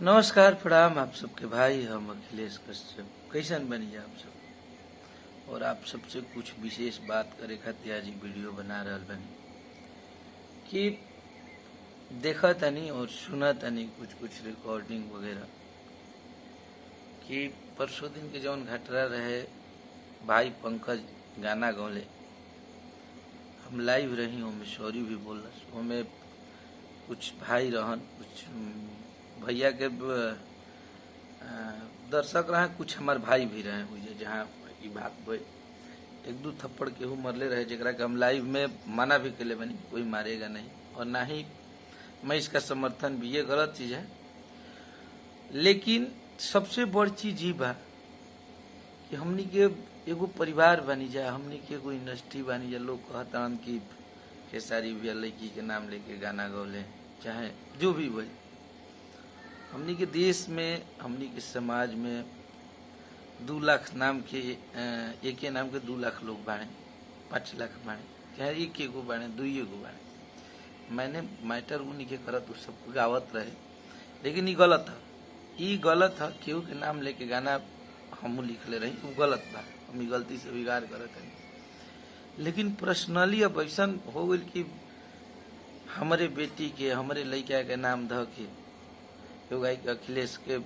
नमस्कार प्रणाम आप सबके भाई हम अखिलेश कश्यप। कैसन बनी आप सब और आप सबसे कुछ विशेष बात करे खातिर आज वीडियो बना रहल बनी कि देखा तनी और सुना तनी कुछ रिकॉर्डिंग वगैरह कि परसों दिन के जौन घटना रहे भाई पंकज गाना गौले हम लाइव रही हमें सॉरी भी बोलस हमें कुछ भाई रहन कुछ भैया के दर्शक रहे कुछ हमार भाई भी रहे हुए जहाँ की बात हुई एक दो थप्पड़ केहू मरले रहे जरा के हम लाइव में मना भी के बनी कोई मारेगा नहीं और ना ही मैं इसका समर्थन भी ये गलत चीज है। लेकिन सबसे बड़ चीज ये बा कि हमनी के एगो परिवार बनी जाए हमनी के एगो इंडस्ट्री बनी जाए। लोग कहतन कि खेसारी भी लड़की के नाम लेके गाना गौले चाहे जो भी भाई हमनी के देश में हमनी के समाज में 2 लाख नाम के एक नाम के 2 लाख लोग बाड़े 5 लाख बाड़े चाहे एक एगो बाड़े 2 एगो बाड़े। मैंने मैटर उन्हीं के करत उस सब गावत रहे लेकिन ये गलत है केहू के नाम लेके गाना हम लिखले रही वो गलत बा हम गलती से बिगाड़ करत है। लेकिन पर्सनली अब ऐसा हो गई कि हमारे बेटी के हमारे लड़का के नाम ध के अखिलेश के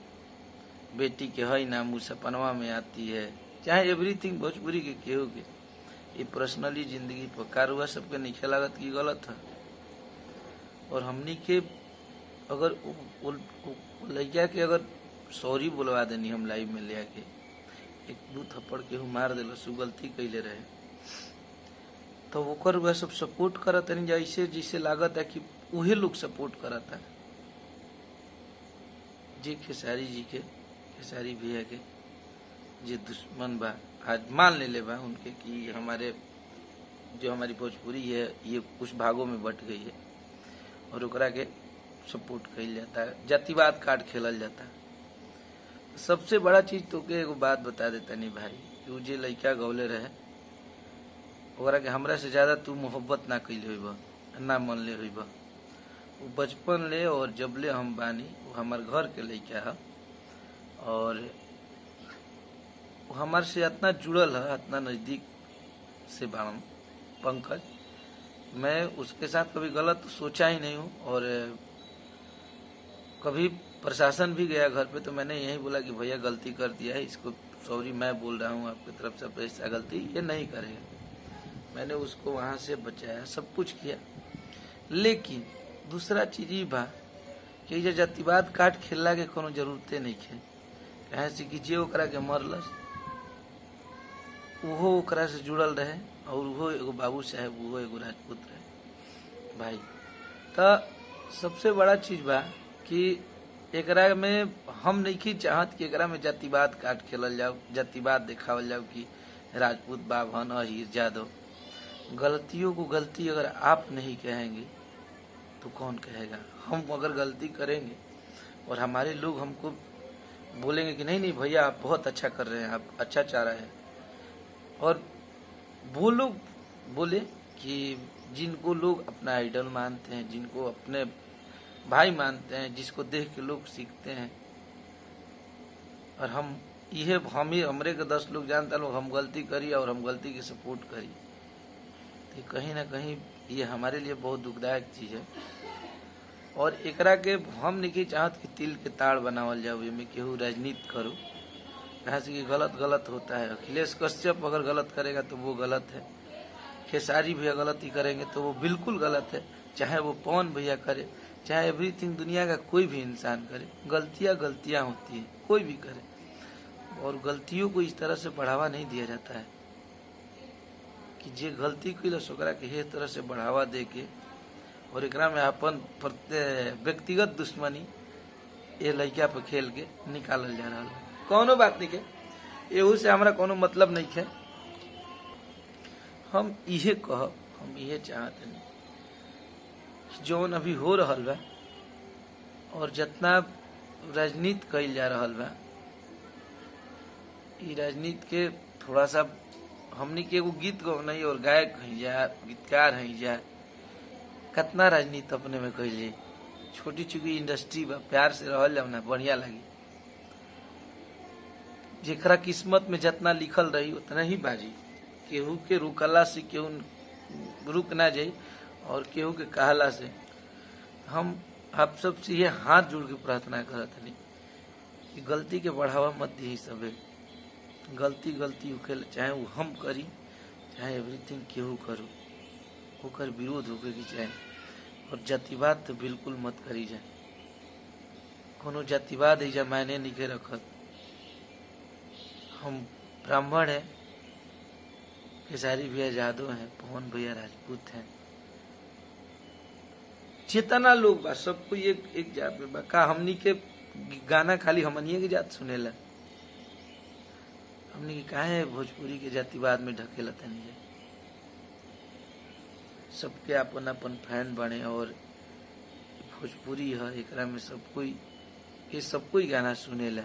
बेटी के है नाम उस सपनवा में आती है चाहे एवरीथिंग भोजपुरी के केहू के ये पर्सनली जिंदगी पर कारुआ सबके नहीं लागत की गलत है। और हमनी के अगर लड़का के अगर सॉरी बोलवा देनी हम लाइव में ले आके 1-2 थप्पड़ केहू मार दिल सु गलती कैले रहे तो ओकर वह सब सपोर्ट करत नहीं जैसे जैसे लागत है कि उहे लोग सपोर्ट करता है जी खेसारी जी के खेसारी भैया के जे दुश्मन बा आज मान ले बा उनके कि हमारे जो हमारी भोजपुरी है ये कुछ भागों में बट गई है और ओकरा के सपोर्ट कइल जाता है जातिवाद कार्ड खेलल जाता है। सबसे बड़ा चीज तो के एगो बात बता देता नहीं भाई कि जे लड़का गौले रहे ओकरा के हमरा से ज्यादा तू मोहब्बत ना कैले हुई ना मन ले हुई वो बचपन ले और जब ले हम बानी वो हमार घर के लड़का है और वो हमारे से इतना जुड़ल है इतना नजदीक से बाण पंकज मैं उसके साथ कभी गलत सोचा ही नहीं हूँ। और कभी प्रशासन भी गया घर पे तो मैंने यही बोला कि भैया गलती कर दिया है इसको सॉरी मैं बोल रहा हूँ आपकी तरफ से ऐसा गलती ये नहीं करेगा। मैंने उसको वहाँ से बचाया सब कुछ किया। लेकिन दूसरा चीज ये बा कि ये जातिवाद काट खेलला के कोनो जरूरते नहीं है कहे से कि जे ओकरा के मरलस वो ओकरा से जुड़ल रहे और वो एगो बाबू साहेब वो एगो राजपूत रहे भाई। तो सबसे बड़ा चीज बा कि एकरा में हम नहीं चाहत कि एकरा में जातिवाद काट खेलल जाओ जातिवाद दिखावल जाओ कि राजपूत बाभन अहीर जादव। गलतियों को गलती अगर आप नहीं कहेंगे तो कौन कहेगा। हम अगर गलती करेंगे और हमारे लोग हमको बोलेंगे कि नहीं भैया आप बहुत अच्छा कर रहे हैं आप अच्छा चाह रहे हैं और वो लोग बोले कि जिनको लोग अपना आइडल मानते हैं जिनको अपने भाई मानते हैं जिसको देख के लोग सीखते हैं और हम ये हम ही हमरे के 10 लोग जानता लोग हम गलती करी और हम गलती की सपोर्ट करी तो कहीं ना कहीं ये हमारे लिए बहुत दुखदायक चीज है। और एकरा के हम नहीं चाहत कि तिल के ताड़ बनावल जाओ में केहू राजनीति करो कहा से कि गलत होता है। अखिलेश कश्यप अगर गलत करेगा तो वो गलत है खेसारी भैया गलती करेंगे तो वो बिल्कुल गलत है चाहे वो पवन भैया करे चाहे एवरीथिंग दुनिया का कोई भी इंसान करे गलतियां होती है कोई भी करे और गलतियों को इस तरह से बढ़ावा नहीं दिया जाता है कि जे गलती कैलस ओकरा के इस तरह से बढ़ावा दे के और एकरा में अपन व्यक्तिगत दुश्मनी ये लड़का पे खेल के निकालल जा रहा है। कोनो बात नहीं के एहू से हमारा कोनो मतलब नहीं है। हम इहे कहब हम इहे चाहते नहीं जौन अभी हो रहा बा और जितना राजनीति कइल जा रहा बा ये राजनीति के थोड़ा सा हमनी के एगो गीत गौनाई और गायक है जा गीतकार है जा कितना राजनीति अपने में कैले छोटी चुकी इंडस्ट्री बा, प्यार से रहल जाओ ना, बढ़िया लगी। जेकरा किस्मत में जितना लिखल रही उतना ही बाजी। केहू के रुकला से केहू रुक ना जाई, और केहू के कहला से। हम आप सब से ये हाथ जोड़ के प्रार्थना करत हनी कि गलती के बढ़ावा मत दी। सबे गलती होखे, चाहे वो हम करी चाहे एवरीथिंग केहू करो, ओकर विरोध होके की चाहे। और जातिवाद तो बिल्कुल मत करी जाए। कोनो जातिवाद ऐजा मायने नहीं के रखत। हम ब्राह्मण हैं, खेसारी भैया यादव हैं, पवन भैया राजपूत हैं, जितना लोग बा सब कोई एक जात में बा। का हमनी के गाना खाली हमनिए के जात सुनेला? हमनी के काहे भोजपुरी के जातिवाद में ढकेला तनी है? सबके अपन अपन फैन बने, और भोजपुरी है, एकरा में सब कोई गाना सुनेला।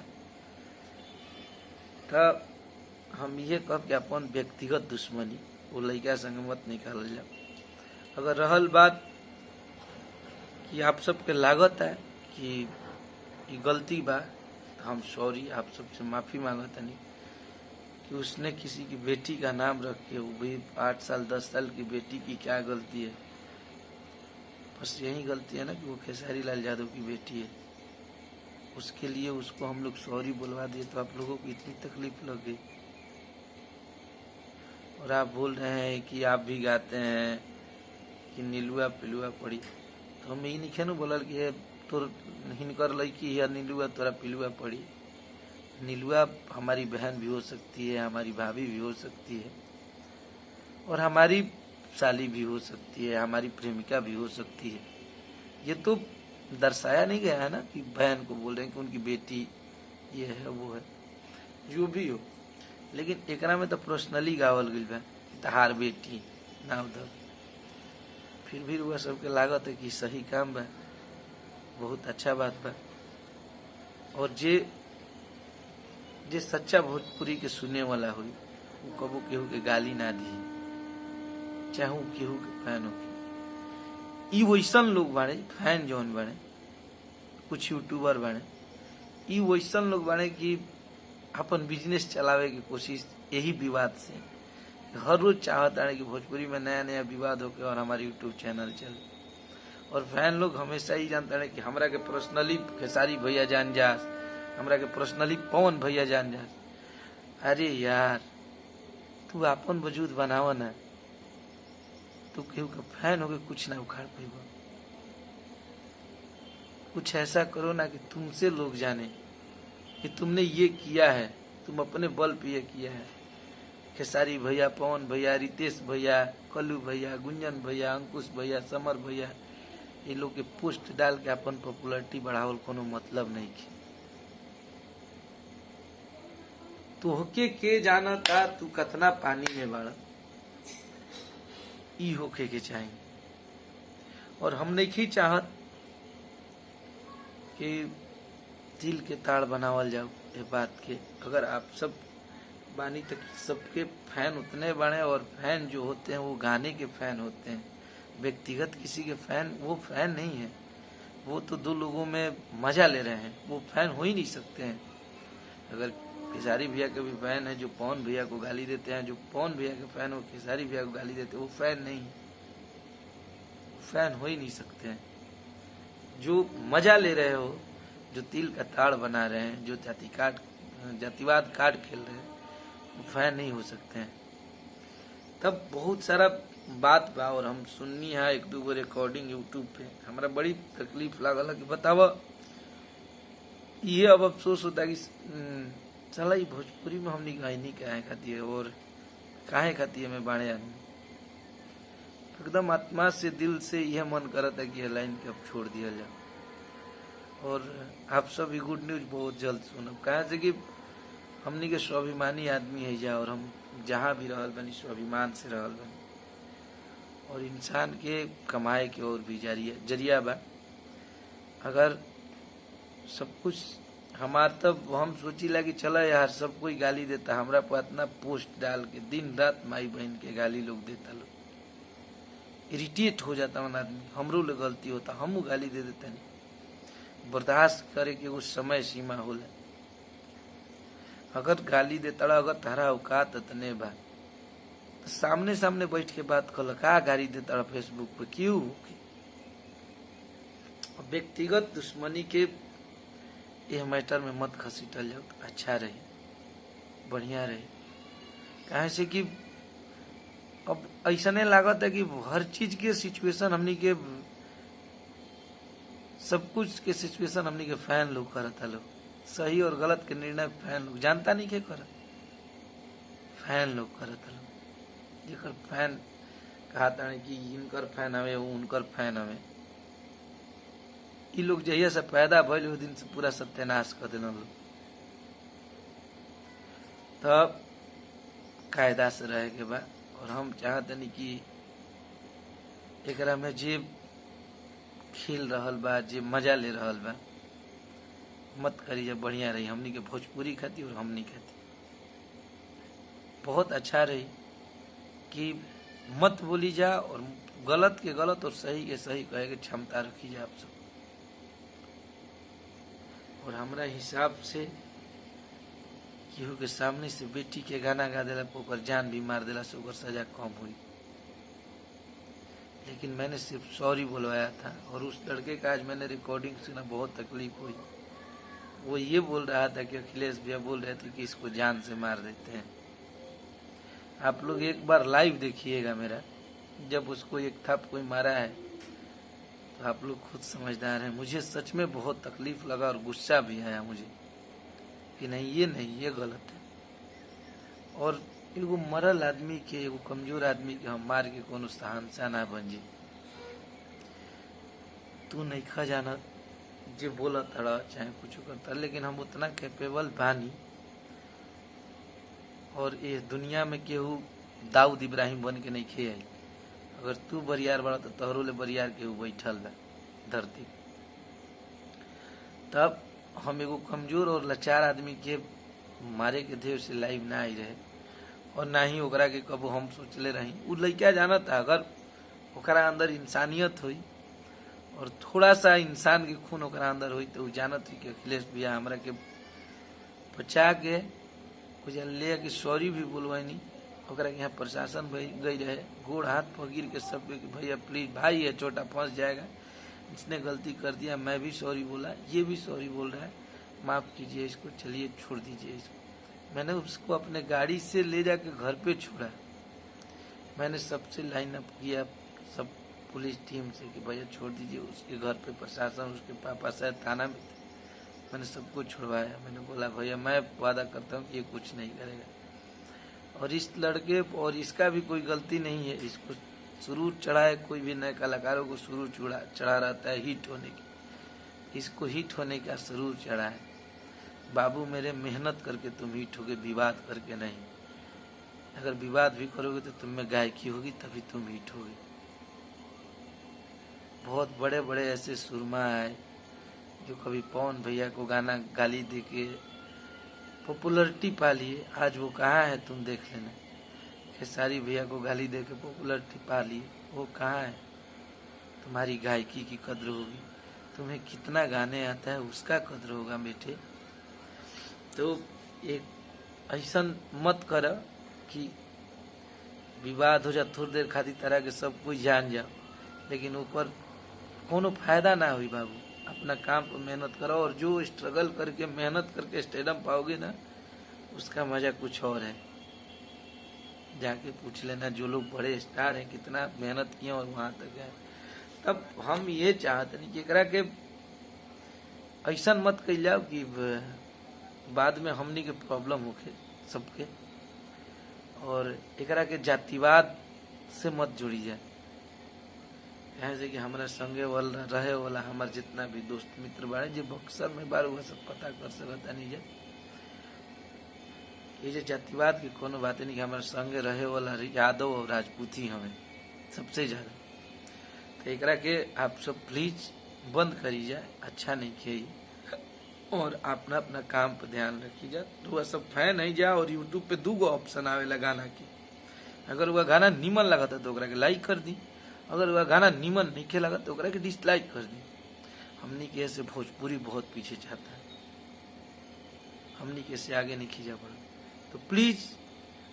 तब हम ये कह के अपन व्यक्तिगत दुश्मनी वो लड़का संग मत निकाल जाओ। अगर रहल बात कि आप सबके लागत है कि ये गलती बा, तो हम सॉरी, आप सबसे माफी मांगत नहीं कि उसने किसी की बेटी का नाम रख के, वो भी 8 साल 10 साल की बेटी की क्या गलती है? बस यही गलती है ना कि वो खेसारी लाल यादव की बेटी है। उसके लिए उसको हम लोग सॉरी बुलवा दिए तो आप लोगों को इतनी तकलीफ लग गई। और आप बोल रहे हैं कि आप भी गाते हैं कि नीलुआ पिलुआ पड़ी, तो हम यही नहीं बोलल कि तोर हिनकर लड़की है नीलुआ तोरा पिलुआ पड़ी। नीलुआ हमारी बहन भी हो सकती है, हमारी भाभी भी हो सकती है, और हमारी साली भी हो सकती है, हमारी प्रेमिका भी हो सकती है। ये तो दर्शाया नहीं गया है ना कि बहन को बोल रहे हैं कि उनकी बेटी ये है वो है, जो भी हो। लेकिन एकरा में तो पर्सनली गावल गई बा तहार बेटी ना उधर। फिर भी वह सबके लागत है कि सही काम बा, बहुत अच्छा बात बा। और जे सच्चा भोजपुरी के सुने वाला हुई वो कबो केहू के गाली ना दी, चाहे वो केहू के फैन हो। ई वैसन लोग बाड़े फैन जौन बाड़े, कुछ यूट्यूबर बाड़े, ई वैसन लोग बाड़े कि अपन बिजनेस चलावे की कोशिश यही विवाद से हर रोज चाहता है कि भोजपुरी में नया नया विवाद होके और हमारे यूट्यूब चैनल चले। और फैन लोग हमेशा ही जानते हैं कि हमरा के पर्सनली खेसारी भैया जान जास, हमरा के पर्सनली पवन भैया जान जास। अरे यार, तू अपन वजूद बनावा ना, तू केहू का फैन होके कुछ ना उखाड़ पाएगा। कुछ ऐसा करो ना कि तुमसे लोग जाने कि तुमने ये किया है, तुम अपने बल पे ये किया है। खेसारी भैया, पवन भैया, रितेश भैया, कल्लू भैया, गुंजन भैया, अंकुश भैया, समर भैया, ये लोग के पोस्ट डाल के अपन पॉपुलरिटी बढ़ावल कोनो मतलब नहीं की। तो होके के जाना था तू कतना पानी में बाड़ा, ई होके के चाहिए। और हम नहीं चाहत कि दिल के ताड़ बनावल जाओ ये बात के। अगर आप सब बानी तक सबके फैन उतने बड़े, और फैन जो होते हैं वो गाने के फैन होते हैं, व्यक्तिगत किसी के फैन वो फैन नहीं है। वो तो दो लोगों में मजा ले रहे हैं, वो फैन हो ही नहीं सकते हैं। अगर खेसारी भैया के भी फैन है जो पवन भैया को गाली देते हैं, जो पवन भैया के फैन हो खेसारी भैया को गाली देते हैं, वो फैन नहीं है, फैन हो ही नहीं सकते हैं। जो मजा ले रहे हो, जो तिल का ताड़ बना रहे हैं, जो जातिवाद कार्ड खेल रहे हैं, वो फैन नहीं हो सकते हैं। तब बहुत सारा बात बा, और हम सुननी है 1-2 गो रिकॉर्डिंग यूट्यूब पे। हमारा बड़ी तकलीफ लागल कि बतावा, ये अब अफसोस होता है कि चला ही भोजपुरी में हमने गायनी काहे खाती है, और काहे खाती है मैं बाणे आदमी। एकदम आत्मा से दिल से यह मन करता है कि यह लाइन के अब छोड़ दिया जाए। और आप सब ये गुड न्यूज बहुत जल्द सुनब, कहा से कि हमनी के स्वाभिमानी आदमी है जा, और हम जहाँ भी रहल बनी स्वाभिमान से रहल बनी। और इंसान के कमाए के और भी जरिया बा। अगर सब कुछ हमार, तब हम सोचीला कि चला यार सब कोई गाली देता, हमरा पर इतना पोस्ट डाल के दिन रात माई बहन के गाली लोग देता, लोग इरिटेट हो जाता मन आदमी। हमरो ले गलती होता, हमू गाली दे देता नहीं। बर्दाश्त करे के एगो समय सीमा होला। अगर गाली दे तड़ा, अगर तारा औकात तने बा तो सामने सामने बैठ के बात कर, का गाली दे तड़ा फेसबुक पे क्यों? व्यक्तिगत दुश्मनी के यह मैटर में मत खसीटल जाओ तो अच्छा रही, बढ़िया रही। कहे से कि अब ऐसा नहीं लागत है कि हर चीज के सिचुएशन हमनी के, सब कुछ के सिचुएशन हमनी के फैन लोग करता लोग, सही और गलत के निर्णय फैन लोग जानता नहीं के करत, फैन लोग करता लोग। जेकर फैन कहता कि इनकर फैन हवे, वो उनकर फैन हवे। ई लोग जहिया से पैदा भइल उस दिन से पूरा सत्यानाश कर देना लोग। तब कायदा से रहे के बाद, और हम चाहते नहीं कि एकरा में जे खेल रहल बा, जे मजा ले रहल बा, मत करिए, बढ़िया रही। हमनी के भोजपुरी खाती और हमनी खाती बहुत अच्छा रही कि मत बोली जा, और गलत के गलत और सही के सही कहे के क्षमता रखी जा आप सब। और हमरा हिसाब से केहू के सामने से बेटी के गाना गा देला पर जान भी मार देला से ओकर सजा कम हुई। लेकिन मैंने सिर्फ सॉरी बुलवाया था, और उस लड़के का आज मैंने रिकॉर्डिंग सुना, बहुत तकलीफ हुई। वो ये बोल रहा था कि अखिलेश भैया बोल रहे थे कि इसको जान से मार देते हैं। आप लोग एक बार लाइव देखिएगा मेरा, जब उसको एक थप कोई मारा है तो आप लोग खुद समझदार हैं। मुझे सच में बहुत तकलीफ लगा और गुस्सा भी आया मुझे कि नहीं ये गलत है। और एगो मरल आदमी के, एगो कमजोर आदमी के हम मार के कोनो शहंशाह ना बन जी। तू नहीं खा जाना जे बोला तड़ा चाहे कुछ करता, लेकिन हम उतना कैपेबल बानी। और ये दुनिया में केहू दाऊद इब्राहिम बन के नहीं खे आई। अगर तू बरियार बड़ा तो तोहरो ले बरियार केहू बैठल बा धरती। तब हम एगो कमजोर और लाचार आदमी के मारे के देव से लाइव ना आई रहे, और ना ही ओकरा के कबो हम सोचले रही। उ लइका जानत था अगर ओकरा अंदर इंसानियत हुई और थोड़ा सा इंसान के खून ओकरा अंदर हुई तो उ जानत हुई कि अखिलेश भैया हमरा के बचा के कुछ ले के सॉरी भी बोलवानी। ओकरा के यहाँ प्रशासन गई रहे, गोड़ हाथ पर गिर के सब कि भैया प्लीज, भाई है छोटा फंस जाएगा, इसने गलती कर दिया, मैं भी सॉरी बोला, ये भी सॉरी बोल रहा है, माफ कीजिए इसको, चलिए छोड़ दीजिए इसको। मैंने उसको अपने गाड़ी से ले जाके घर पे छोड़ा। मैंने सबसे लाइन अप किया, सब पुलिस टीम से कि भैया छोड़ दीजिए। उसके घर पे प्रशासन, उसके पापा शायद थाना में थे, मैंने सबको छुड़वाया। मैंने बोला भैया मैं वादा करता हूँ कि ये कुछ नहीं करेगा। और इस लड़के और इसका भी कोई गलती नहीं है। इसको सुरूर चढ़ाए, कोई भी नए कलाकारों को सुरूर चढ़ा रहता है हिट होने की, इसको हिट होने का सुरूर चढ़ा है। बाबू मेरे, मेहनत करके तुम हिट होगे, विवाद करके नहीं। अगर विवाद भी करोगे तो तुम में गायकी होगी, तभी तुम हिट होगे। बहुत बड़े बड़े ऐसे सुरमा आए जो कभी पवन भैया को गाना गाली दे के पॉपुलरिटी पा लिए, आज वो कहाँ है तुम देख लेना। खेसारी भैया को गाली दे के पॉपुलरिटी पा लिए, वो कहाँ है। तुम्हारी गायकी की कद्र होगी, तुम्हें कितना गाने आता है उसका कद्र होगा बेटे। तो एक ऐसा मत कर कि विवाद हो जा, थोड़ी देर खातिर तरह के सब कुछ जान जाओ, लेकिन ऊपर कोनो फायदा ना हुई। बाबू अपना काम पर मेहनत करो, और जो स्ट्रगल करके मेहनत करके स्टेडियम पाओगे ना, उसका मजा कुछ और है। जाके पूछ लेना जो लोग बड़े स्टार हैं कितना मेहनत किए और वहां तक गए। तब हम ये चाहते नहीं कि एकरा के ऐसा मत कह जाओ कि बाद में हमनी के प्रॉब्लम होके सबके, और एकरा के जातिवाद से मत जुड़ी जाए। ऐसे कि हमारा संगे वाला रहे वाला हमारे जितना भी दोस्त मित्र बारे जो बक्सर में बार हुआ सब पता कर सकता नहीं जाए। ये जो जातिवाद की कोनो बात नहीं कि हमारे संगे रहे वाला यादव और राजपूती हमें सबसे ज्यादा। तो एकरा के आप सब प्लीज बंद करी जाए, अच्छा नहीं किए। और अपना अपना काम पर ध्यान रखी जाए। तो वह सब फैन है जा, और यूट्यूब पे 2 ऑप्शन आवेला गाना की। अगर वह गाना नीमन लगा था तो ओकरा के लाइक कर दी, अगर वह गाना नीमन नहीं लगा तो ओकरा के डिसलाइक कर दी। हमनी के से भोजपुरी बहुत पीछे जाता है, हमनी के से आगे नहीं खींचा पड़ा। तो प्लीज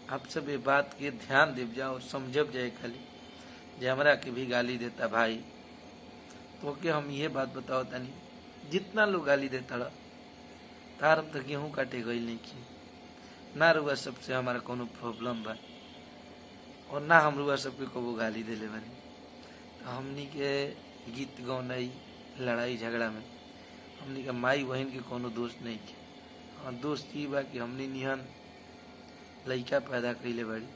आप सब ये बात के ध्यान देव जाओ और समझब जाए। खाली जे हमरा के भी गाली देता भाई, तो के हम ये बात बताओ तनी, जितना लोग गाली देता तार हम तो गेहूँ काटे गई नहीं की ना, रुआ सबसे हमारा कोनो प्रॉब्लम बा और ना हम रुआ सबके को गाली देले बनी। तो हमनी के गीत गौनाई लड़ाई झगड़ा में हमनी के माई बहन के कोनो दोस्त नहीं के। हाँ, दोस्त ये बा कि हमनी निहन लड़का पैदा कैले बड़ी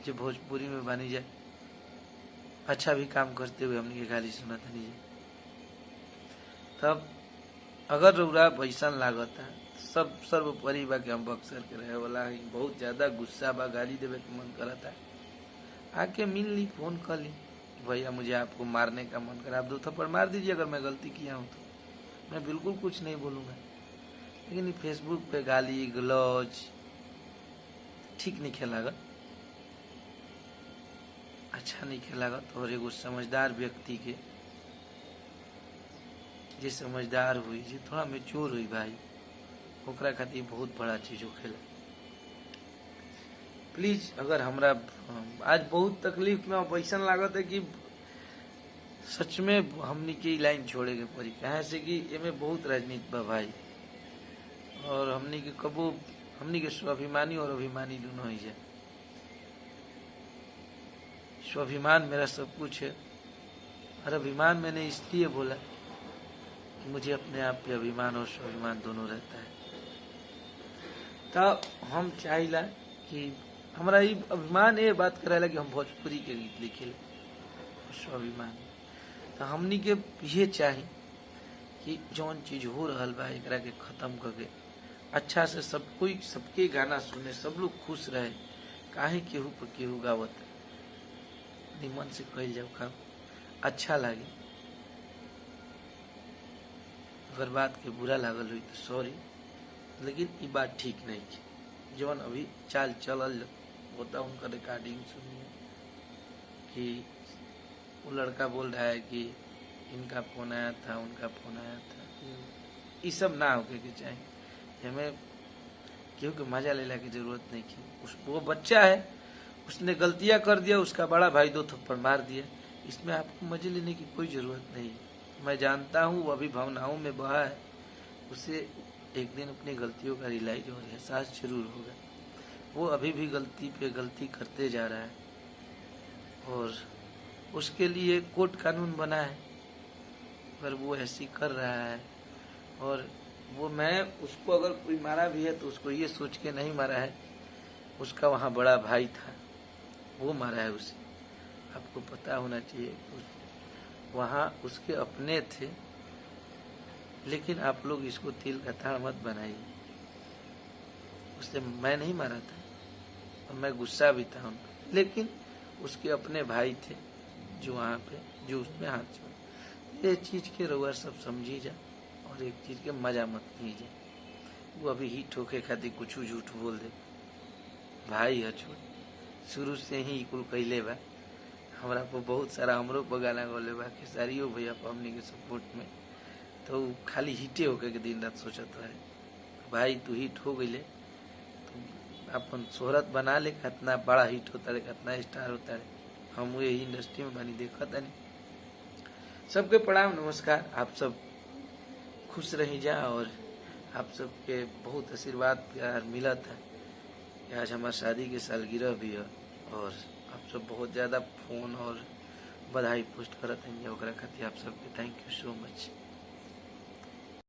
जो भोजपुरी में बनी जाए, अच्छा भी काम करते हुए हमनी के गाली सुनत नहीं जाए। तब अगर रउरा वैसन लागत है सब सर्वोपरि बा कि हम बक्सर के रहे वाला है, बहुत ज्यादा गुस्सा बा, गाली देवे के मन करता है, आके मिल ली, फोन कर ली, भैया मुझे आपको मारने का मन करा, आप 2 थप्पड़ मार दीजिए अगर मैं गलती किया हूँ तो मैं बिल्कुल कुछ नहीं बोलूँगा। लेकिन फेसबुक पे गाली गलौज ठीक नहीं खेलागत, अच्छा नहीं खेलागत। और एगो समझदार व्यक्ति के जे समझदार हुई, जे थोड़ा मेच्योर हुई भाई, ओकरा खातिर बहुत बड़ा चीज होखेला। प्लीज अगर हमरा आज बहुत तकलीफ में वैसन लागत है कि सच में हमनी के लाइन छोड़े के पड़ी, कहे से कि एमे बहुत राजनीति बा भाई, और हमनी के कबो हमनी के स्वाभिमानी और अभिमानी दोनों ही जाए। स्वाभिमान मेरा सब कुछ है और अभिमान मैंने इसलिए बोला कि मुझे अपने आप पे अभिमान और स्वाभिमान दोनों रहता है। तब हम चाहिला कि हमारा ये अभिमान ये बात कराला कि हम भोजपुरी के गीत लिखे स्वाभिमान। तो हमनी के ये चाही कि जौन चीज हो रहा बा एकरा के खत्म करके अच्छा से सब कोई सबके गाना सुने, सब लोग खुश रहे, काहे केहू पर केहू गावत, निमन से कही जाओ काम अच्छा लगे। अगर बात के बुरा लागल हुई तो सॉरी, लेकिन ये बात ठीक नहीं है। जौन अभी चाल चलल होता उनका रिकॉर्डिंग सुनिए कि वो लड़का बोल रहा है कि इनका फोन आया था, उनका फोन आया था, ये सब ना होके के चाहिए। हमें क्यों कि मजा लेला की जरूरत नहीं की। वो बच्चा है, उसने गलतियां कर दिया, उसका बड़ा भाई 2 थप्पड़ मार दिया, इसमें आपको मजे लेने की कोई जरूरत नहीं। मैं जानता हूँ वो अभी भावनाओं में बहा है, उसे एक दिन अपनी गलतियों का रियलाइज और एहसास जरूर होगा। वो अभी भी गलती पे गलती करते जा रहा है और उसके लिए कोर्ट कानून बना है, पर वो ऐसी कर रहा है। और वो मैं उसको अगर कोई मारा भी है तो उसको ये सोच के नहीं मारा है, उसका वहाँ बड़ा भाई था वो मारा है उसे। आपको पता होना चाहिए वहाँ उसके अपने थे, लेकिन आप लोग इसको तिल का ताड़ मत बनाइए। उसे मैं नहीं मारा था और मैं गुस्सा भी था उनको, लेकिन उसके अपने भाई थे जो वहाँ पे जो उसमें हाथ छोड़। ये चीज के रउआ सब समझी जा और एक चीज के मजा मत कीजिए। वो अभी हिट होके खातिर कुछ झूठ बोल दे, भाई है छोड़, शुरू से ही कुल कैले बा, हमरा पर बहुत सारा हमरो पर गाना गौले बा, खेसारियो भैया हमनी के सपोर्ट में, तो खाली हिटे होके के दिन रात सोचत रहे। भाई तू हिट हो गई, तो अपन शोहरत बना ले, कितना बड़ा हिट होता है, कितना स्टार होता है। हम वो यही इंडस्ट्री में बनी देखा था नहीं। सबके प्रणाम नमस्कार, आप सब खुश रही जा और आप सबके बहुत आशीर्वाद प्यार मिला था। आज हमारे शादी की सालगिरह भी है और आप सब बहुत ज़्यादा फोन और बधाई पोस्ट करते हैं, खातिर आप सबके थैंक यू सो मच।